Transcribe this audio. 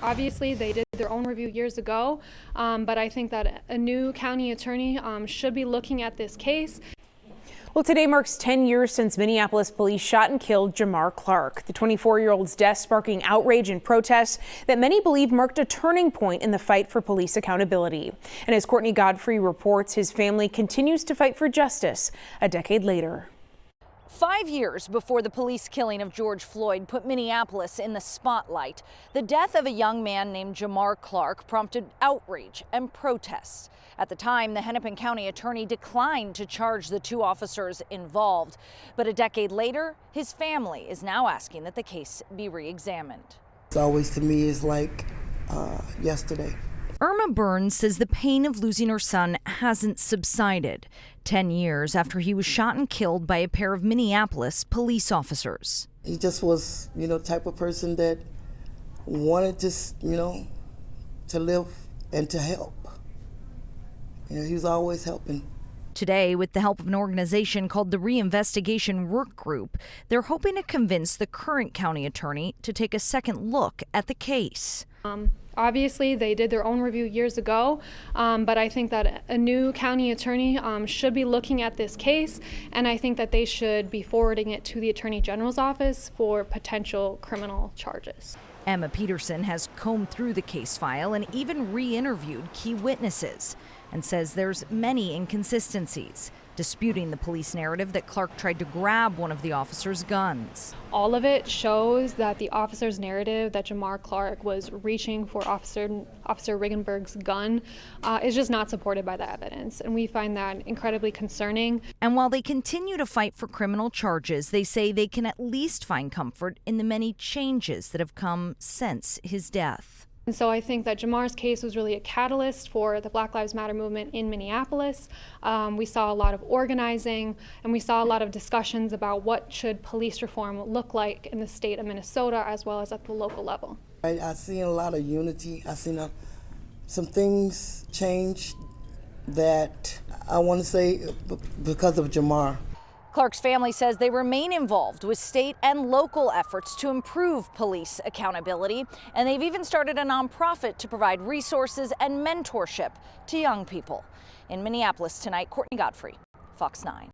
Obviously, they did their own review years ago, but I think that a new county attorney should be looking at this case. Well, today marks 10 years since Minneapolis police shot and killed Jamar Clark. The 24-year-old's death sparking outrage and protests that many believe marked a turning point in the fight for police accountability. And as Courtney Godfrey reports, his family continues to fight for justice a decade later. 5 years before the police killing of George Floyd put Minneapolis in the spotlight, the death of a young man named Jamar Clark prompted outrage and protests. At the time, the Hennepin County attorney declined to charge the two officers involved. But a decade later, his family is now asking that the case be re-examined. It's always, to me, is like yesterday. Irma Burns says the pain of losing her son hasn't subsided 10 years after he was shot and killed by a pair of Minneapolis police officers. He just was, the type of person that wanted to, to live and to help. He was always helping. Today, with the help of an organization called the Reinvestigation Work Group, they're hoping to convince the current county attorney to take a second look at the case. Obviously, they did their own review years ago, but I think that a new county attorney should be looking at this case, and I think that they should be forwarding it to the Attorney General's office for potential criminal charges. Emma Peterson has combed through the case file and even re-interviewed key witnesses and says there's many inconsistencies, disputing the police narrative that Clark tried to grab one of the officers' guns. All of it shows that the officer's narrative that Jamar Clark was reaching for Officer Riggenberg's gun is just not supported by the evidence, and we find that incredibly concerning. And while they continue to fight for criminal charges, they say they can at least find comfort in the many changes that have come since his death. And so I think that Jamar's case was really a catalyst for the Black Lives Matter movement in Minneapolis. We saw a lot of organizing, and we saw a lot of discussions about what should police reform look like in the state of Minnesota as well as at the local level. I've seen a lot of unity. I've seen some things change that I want to say because of Jamar. Clark's family says they remain involved with state and local efforts to improve police accountability, and they've even started a nonprofit to provide resources and mentorship to young people. In Minneapolis tonight, Courtney Godfrey, Fox 9.